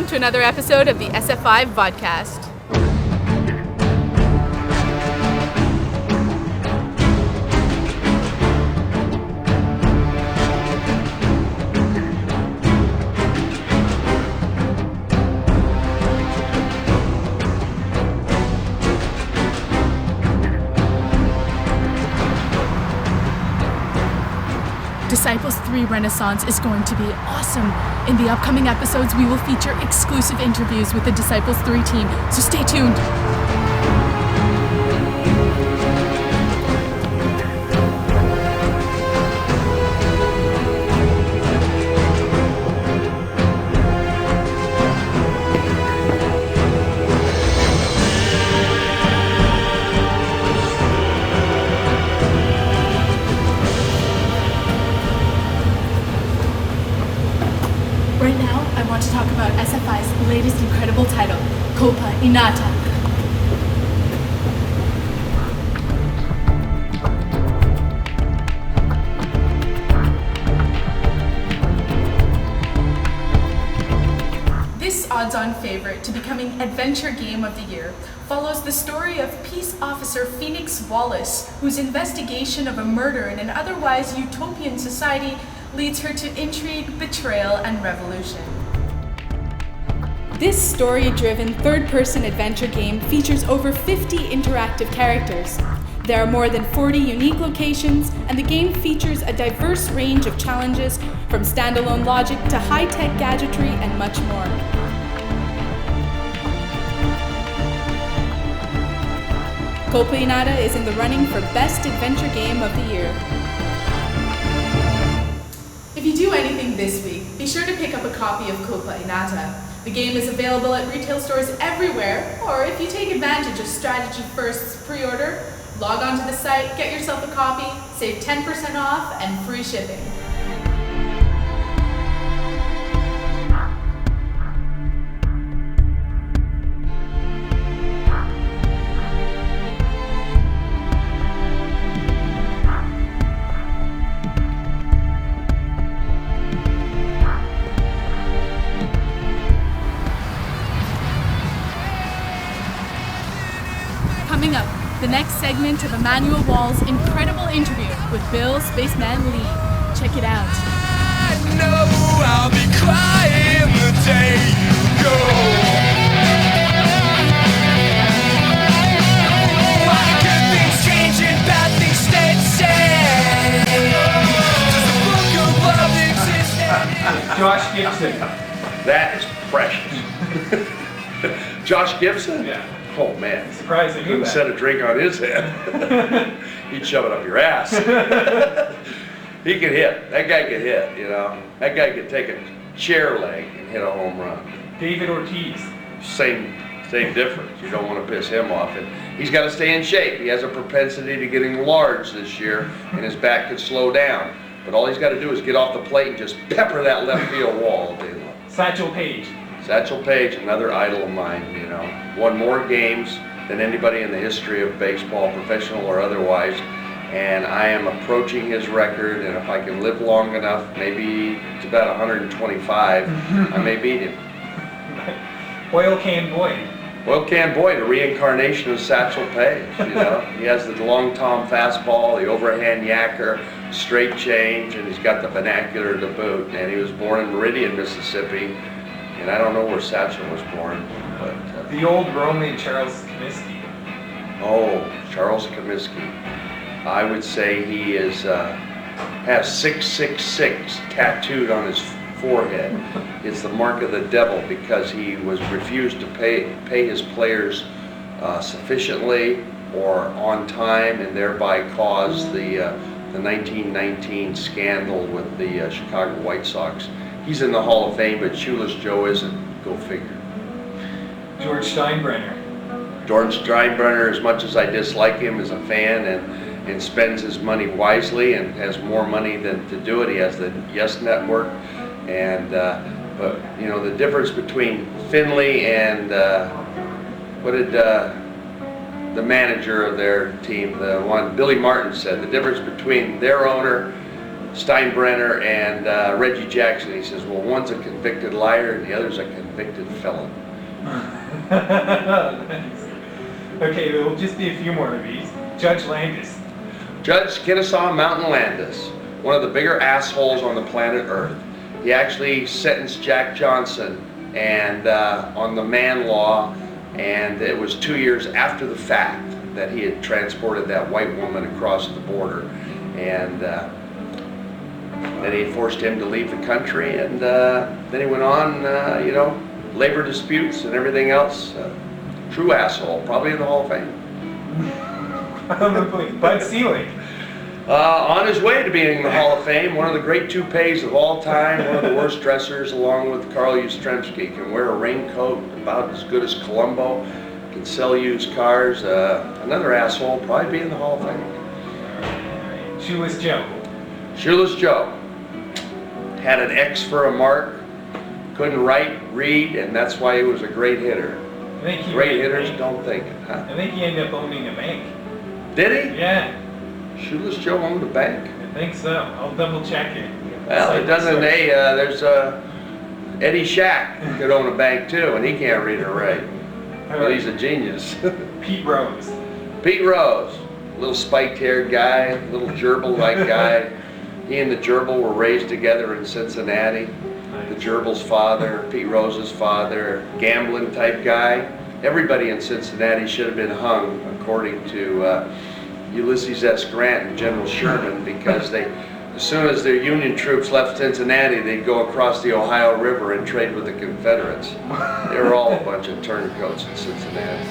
welcome to another episode of the SFI Vodcast. Disciples 3 Renaissance is going to be awesome. In the upcoming episodes, we will feature exclusive interviews with the Disciples 3 team, so stay tuned. Right now, I want to talk about SFI's latest incredible title, Culpa Innata. This odds-on favorite to becoming Adventure Game of the Year follows the story of Peace Officer Phoenix Wallace, whose investigation of a murder in an otherwise utopian society leads her to intrigue, betrayal, and revolution. This story-driven third-person adventure game features over 50 interactive characters. There are more than 40 unique locations, and the game features a diverse range of challenges, from standalone logic to high-tech gadgetry and much more. Culpa Innata is in the running for Best Adventure Game of the Year. If you do anything this week, be sure to pick up a copy of Culpa Innata. The game is available at retail stores everywhere, or if you take advantage of Strategy First's pre-order, log on to the site, get yourself a copy, save 10% off, and free shipping. Coming up, the next segment of Emmanuel Wall's incredible interview with Bill Spaceman Lee. Check it out. I know I'll be crying the day you go. Why good things change and bad things stay the same? Does the book of love exist? Josh Gibson. That is precious. Josh Gibson? Yeah. Oh man. Surprising. Couldn't set a drink on his head. He'd shove it up your ass. He could hit. That guy could hit, you know. That guy could take a chair leg and hit a home run. David Ortiz. Same difference. You don't want to piss him off. And he's got to stay in shape. He has a propensity to getting large this year, and his back could slow down. But all he's got to do is get off the plate and just pepper that left field wall all day long. Satchel Paige. Satchel Paige, another idol of mine, you know. Won more games than anybody in the history of baseball, professional or otherwise. And I am approaching his record, and if I can live long enough, maybe it's about 125, I may beat him. Oil Can Boyd. Oil Can Boyd, a reincarnation of Satchel Paige, you know. He has the long tom fastball, the overhand yacker, straight change, and he's got the vernacular to boot. And he was born in Meridian, Mississippi. And I don't know where Satchel was born, but... The old Roman Charles Comiskey. Oh, Charles Comiskey. I would say he is has 666 tattooed on his forehead. It's the mark of the devil because he was refused to pay his players sufficiently or on time, and thereby caused the 1919 scandal with the Chicago White Sox. He's in the Hall of Fame, but Shoeless Joe isn't. Go figure. George Steinbrenner. George Steinbrenner, as much as I dislike him as a fan, and spends his money wisely and has more money than to do it. He has the Yes Network, and but you know the difference between Finley and what did the manager of their team, the one Billy Martin said, the difference between their owner Steinbrenner and Reggie Jackson. He says, well, one's a convicted liar and the other's a convicted felon. Nice. Okay, there will just be a few more of these. Judge Landis. Judge Kennesaw Mountain Landis, one of the bigger assholes on the planet Earth. He actually sentenced Jack Johnson and on the Mann Law, and it was 2 years after the fact that he had transported that white woman across the border, and then he forced him to leave the country, and then he went on, labor disputes and everything else. True asshole, probably in the Hall of Fame. Probably. Bud Selig. On his way to being in the Hall of Fame, one of the great toupees of all time, one of the worst dressers, along with Carl Yastrzemski, can wear a raincoat about as good as Columbo, can sell used cars. Another asshole, probably be in the Hall of Fame. Alright. Shoeless Joe. Shoeless Joe had an X for a mark, couldn't write, read, and that's why he was a great hitter. I think he Great ran a hitters bank. don't think, huh? I think he ended up owning a bank. Did he? Yeah, Shoeless Joe owned a bank? I think so. I'll double check it. Well, it doesn't, there's Eddie Shack could own a bank too, and he can't read or write. But he's a genius. Pete Rose. Pete Rose, little spiked-haired guy, little gerbil-like guy. He and the gerbil were raised together in Cincinnati. The gerbil's father, Pete Rose's father, gambling type guy. Everybody in Cincinnati should have been hung, according to Ulysses S. Grant and General Sherman, because as soon as the Union troops left Cincinnati, they'd go across the Ohio River and trade with the Confederates. They were all a bunch of turncoats in Cincinnati.